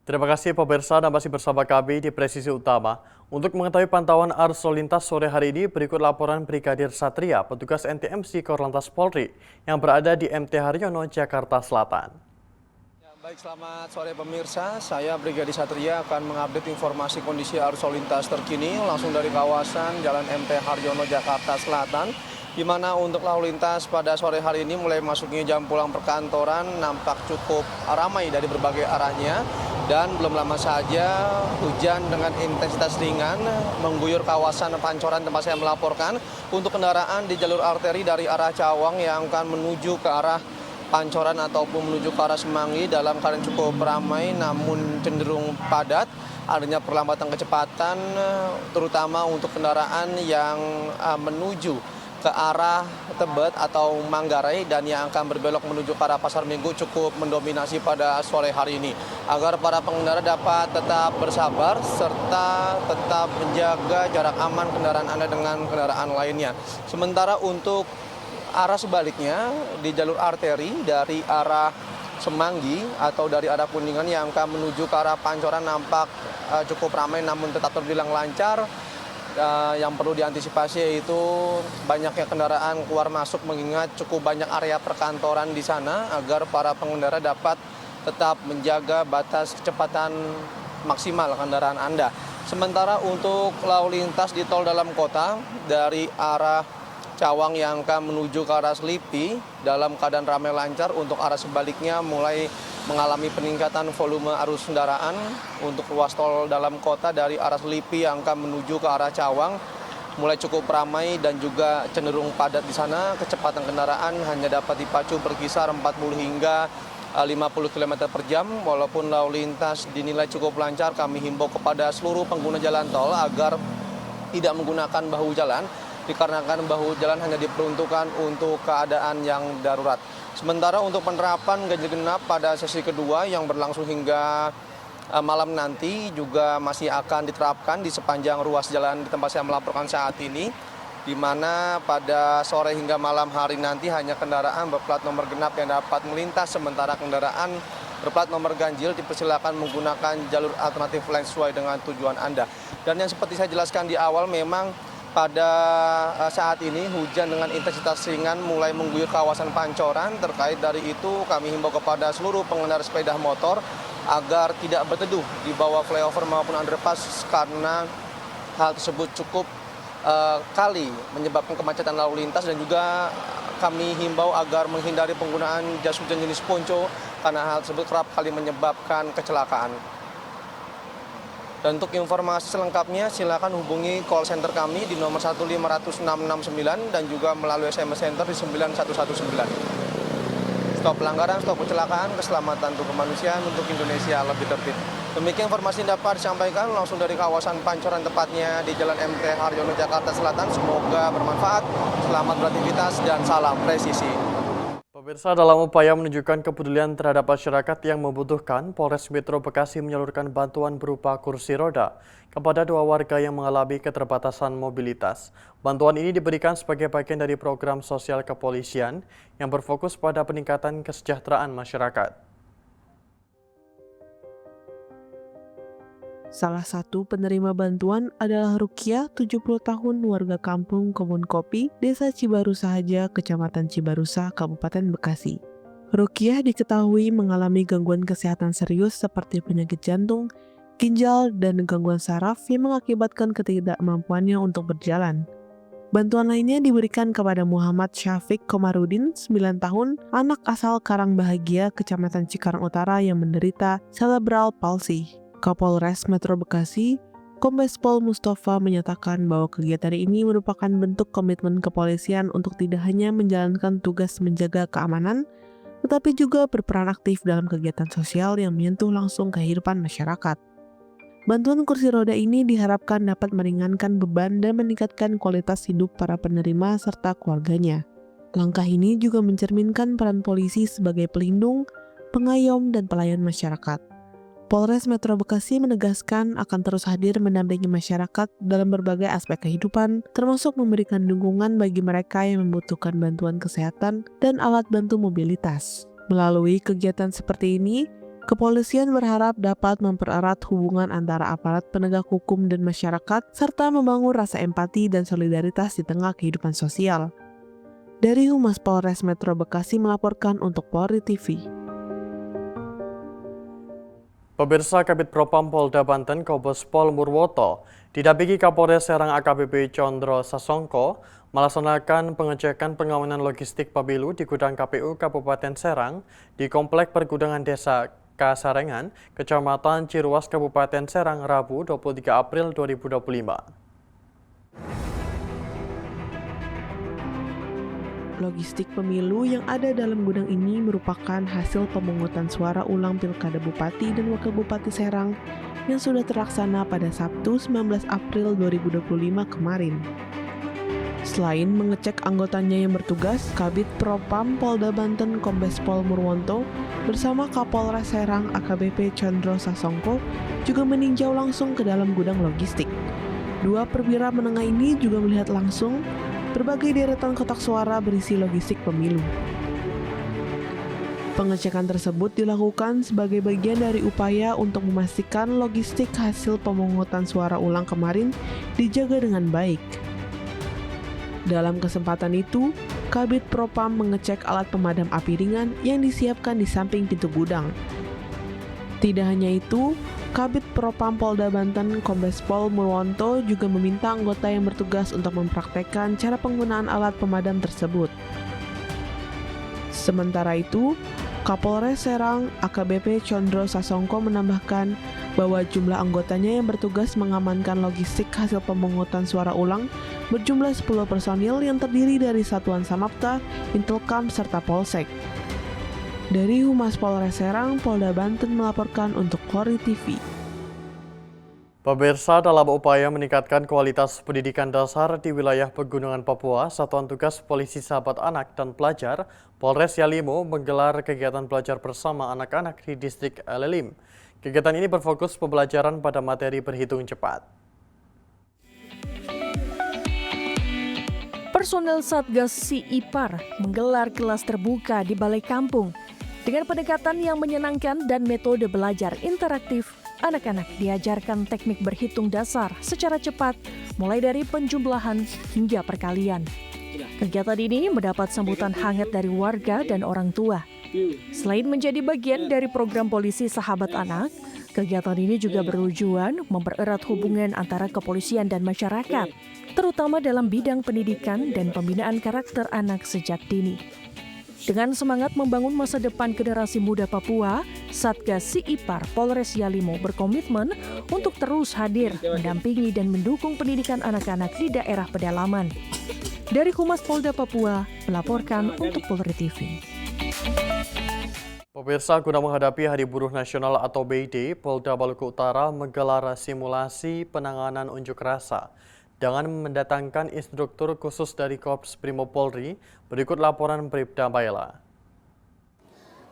Terima kasih pemirsa dan masih bersama kami di Presisi Utama. Untuk mengetahui pantauan arus lalu lintas sore hari ini, berikut laporan Brigadir Satria, petugas NTMC Korlantas Polri yang berada di MT Haryono, Jakarta Selatan. Baik, selamat sore pemirsa. Saya Brigadir Satria akan mengupdate informasi kondisi arus lalu lintas terkini langsung dari kawasan Jalan MT Haryono, Jakarta Selatan, di mana untuk lalu lintas pada sore hari ini mulai masuknya jam pulang perkantoran nampak cukup ramai dari berbagai arahnya. Dan belum lama saja hujan dengan intensitas ringan mengguyur kawasan Pancoran tempat saya melaporkan untuk kendaraan di jalur arteri dari arah Cawang yang akan menuju ke arah Pancoran ataupun menuju ke arah Semanggi dalam keadaan cukup ramai namun cenderung padat. Adanya perlambatan kecepatan terutama untuk kendaraan yang menuju ke arah Tebet atau Manggarai dan yang akan berbelok menuju ke arah Pasar Minggu cukup mendominasi pada sore hari ini. Agar para pengendara dapat tetap bersabar serta tetap menjaga jarak aman kendaraan Anda dengan kendaraan lainnya. Sementara untuk arah sebaliknya di jalur arteri dari arah Semanggi atau dari arah Kuningan yang akan menuju ke arah Pancoran nampak cukup ramai namun tetap terbilang lancar. Yang perlu diantisipasi yaitu banyaknya kendaraan keluar masuk mengingat cukup banyak area perkantoran di sana agar para pengendara dapat tetap menjaga batas kecepatan maksimal kendaraan Anda. Sementara untuk lalu lintas di tol dalam kota dari arah Cawang yang akan menuju ke arah Selipi dalam keadaan ramai lancar, untuk arah sebaliknya mulai mengalami peningkatan volume arus kendaraan untuk ruas tol dalam kota dari arah Selipi yang akan menuju ke arah Cawang mulai cukup ramai dan juga cenderung padat di sana. Kecepatan kendaraan hanya dapat dipacu berkisar 40 hingga 50 km per jam. Walaupun lalu lintas dinilai cukup lancar, kami himbau kepada seluruh pengguna jalan tol agar tidak menggunakan bahu jalan dikarenakan bahu jalan hanya diperuntukkan untuk keadaan yang darurat. Sementara untuk penerapan ganjil genap pada sesi kedua yang berlangsung hingga malam nanti juga masih akan diterapkan di sepanjang ruas jalan di tempat saya melaporkan saat ini, di mana pada sore hingga malam hari nanti hanya kendaraan berplat nomor genap yang dapat melintas, sementara kendaraan berplat nomor ganjil dipersilakan menggunakan jalur alternatif lain sesuai dengan tujuan Anda. Dan yang seperti saya jelaskan di awal, memang pada saat ini hujan dengan intensitas ringan mulai mengguyur kawasan Pancoran. Terkait dari itu kami himbau kepada seluruh pengendara sepeda motor agar tidak berteduh di bawah flyover maupun underpass karena hal tersebut cukup kali menyebabkan kemacetan lalu lintas, dan juga kami himbau agar menghindari penggunaan jas hujan jenis ponco karena hal tersebut kerap kali menyebabkan kecelakaan. Dan untuk informasi selengkapnya silakan hubungi call center kami di nomor 1500669 dan juga melalui SMS center di 9119. Stop pelanggaran, stop kecelakaan, keselamatan untuk kemanusiaan untuk Indonesia lebih tertib. Demikian informasi yang dapat disampaikan langsung dari kawasan Pancoran, tepatnya di Jalan MT Haryono, Jakarta Selatan. Semoga bermanfaat, selamat beraktivitas dan salam presisi. Pemirsa, dalam upaya menunjukkan kepedulian terhadap masyarakat yang membutuhkan, Polres Metro Bekasi menyalurkan bantuan berupa kursi roda kepada 2 warga yang mengalami keterbatasan mobilitas. Bantuan ini diberikan sebagai bagian dari program sosial kepolisian yang berfokus pada peningkatan kesejahteraan masyarakat. Salah satu penerima bantuan adalah Rukia, 70 tahun, warga kampung Kebun Kopi, Desa Cibaru Sahaja, Kecamatan Cibarusa, Kabupaten Bekasi. Rukia diketahui mengalami gangguan kesehatan serius seperti penyakit jantung, ginjal, dan gangguan saraf yang mengakibatkan ketidakmampuannya untuk berjalan. Bantuan lainnya diberikan kepada Muhammad Syafiq Komarudin, 9 tahun, anak asal Karangbahagia, Kecamatan Cikarang Utara yang menderita cerebral palsy. Kapolres Metro Bekasi, Kombes Pol Mustafa menyatakan bahwa kegiatan ini merupakan bentuk komitmen kepolisian untuk tidak hanya menjalankan tugas menjaga keamanan, tetapi juga berperan aktif dalam kegiatan sosial yang menyentuh langsung kehidupan masyarakat. Bantuan kursi roda ini diharapkan dapat meringankan beban dan meningkatkan kualitas hidup para penerima serta keluarganya. Langkah ini juga mencerminkan peran polisi sebagai pelindung, pengayom, dan pelayan masyarakat. Polres Metro Bekasi menegaskan akan terus hadir mendampingi masyarakat dalam berbagai aspek kehidupan, termasuk memberikan dukungan bagi mereka yang membutuhkan bantuan kesehatan dan alat bantu mobilitas. Melalui kegiatan seperti ini, kepolisian berharap dapat mempererat hubungan antara aparat penegak hukum dan masyarakat, serta membangun rasa empati dan solidaritas di tengah kehidupan sosial. Dari Humas Polres Metro Bekasi melaporkan untuk Polri TV. Pemirsa, Kabid Propam Polda Banten Kombes Pol Murwoto didampingi Kapolres Serang AKBP Condro Sasongko melaksanakan pengecekan pengamanan logistik pemilu di gudang KPU Kabupaten Serang di Komplek Pergudangan Desa Kasarengan, Kecamatan Ciruas, Kabupaten Serang, Rabu 23 April 2025. Logistik pemilu yang ada dalam gudang ini merupakan hasil pemungutan suara ulang Pilkada Bupati dan Wakil Bupati Serang yang sudah terlaksana pada Sabtu 19 April 2025 kemarin. Selain mengecek anggotanya yang bertugas, Kabid Propam Polda Banten Kombes Pol Murwoto bersama Kapolres Serang AKBP Condro Sasongko juga meninjau langsung ke dalam gudang logistik. Dua perwira menengah ini juga melihat langsung berbagai deretan kotak suara berisi logistik pemilu. Pengecekan tersebut dilakukan sebagai bagian dari upaya untuk memastikan logistik hasil pemungutan suara ulang kemarin dijaga dengan baik. Dalam kesempatan itu, Kabid Propam mengecek alat pemadam api ringan yang disiapkan di samping pintu gudang. Tidak hanya itu, Kabid Propam Polda Banten Kombes Pol Murwoto juga meminta anggota yang bertugas untuk mempraktekkan cara penggunaan alat pemadam tersebut. Sementara itu, Kapolres Serang AKBP Condro Sasongko menambahkan bahwa jumlah anggotanya yang bertugas mengamankan logistik hasil pemungutan suara ulang berjumlah 10 personil yang terdiri dari Satuan Samapta, Intelkam, serta Polsek. Dari Humas Polres Serang, Polda Banten melaporkan untuk Polri TV. Pemirsa, dalam upaya meningkatkan kualitas pendidikan dasar di wilayah Pegunungan Papua, Satuan Tugas Polisi Sahabat Anak dan Pelajar Polres Yalimo menggelar kegiatan belajar bersama anak-anak di distrik Elelim. Kegiatan ini berfokus pembelajaran pada materi berhitung cepat. Personel Satgas SIIPAR menggelar kelas terbuka di Balai Kampung. Dengan pendekatan yang menyenangkan dan metode belajar interaktif, anak-anak diajarkan teknik berhitung dasar secara cepat, mulai dari penjumlahan hingga perkalian. Kegiatan ini mendapat sambutan hangat dari warga dan orang tua. Selain menjadi bagian dari program polisi Sahabat Anak, kegiatan ini juga bertujuan mempererat hubungan antara kepolisian dan masyarakat, terutama dalam bidang pendidikan dan pembinaan karakter anak sejak dini. Dengan semangat membangun masa depan generasi muda Papua, Satgas SIIPAR Polres Yalimo berkomitmen untuk terus hadir, mendampingi dan mendukung pendidikan anak-anak di daerah pedalaman. Dari Humas Polda Papua, melaporkan untuk Polri TV. Pemirsa, guna menghadapi Hari Buruh Nasional atau May Day, Polda Maluku Utara menggelar simulasi penanganan unjuk rasa dengan mendatangkan instruktur khusus dari Korps Brimob Polri. Berikut laporan Bribda Baila.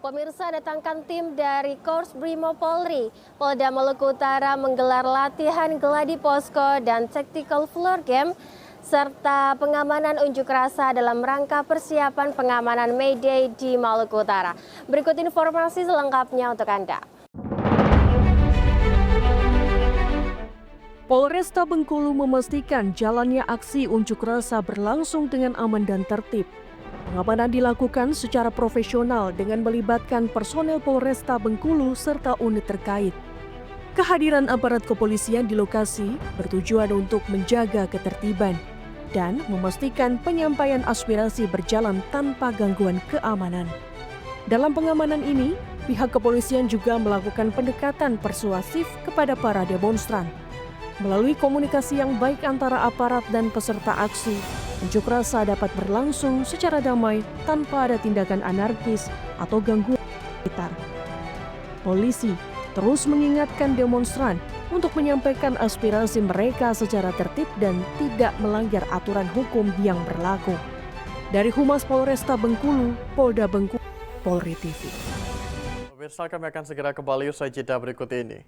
Pemirsa, datangkan tim dari Korps Brimob Polri. Polda Maluku Utara menggelar latihan gladi posko dan tactical floor game serta pengamanan unjuk rasa dalam rangka persiapan pengamanan May Day di Maluku Utara. Berikut informasi selengkapnya untuk Anda. Polresta Bengkulu memastikan jalannya aksi unjuk rasa berlangsung dengan aman dan tertib. Pengamanan dilakukan secara profesional dengan melibatkan personel Polresta Bengkulu serta unit terkait. Kehadiran aparat kepolisian di lokasi bertujuan untuk menjaga ketertiban dan memastikan penyampaian aspirasi berjalan tanpa gangguan keamanan. Dalam pengamanan ini, pihak kepolisian juga melakukan pendekatan persuasif kepada para demonstran. Melalui komunikasi yang baik antara aparat dan peserta aksi, unjuk rasa dapat berlangsung secara damai tanpa ada tindakan anarkis atau gangguan sekitar. Polisi terus mengingatkan demonstran untuk menyampaikan aspirasi mereka secara tertib dan tidak melanggar aturan hukum yang berlaku. Dari Humas Polresta Bengkulu, Polda Bengkulu, Polri TV. Pemirsa, kami akan segera kembali usai jeda berikut ini.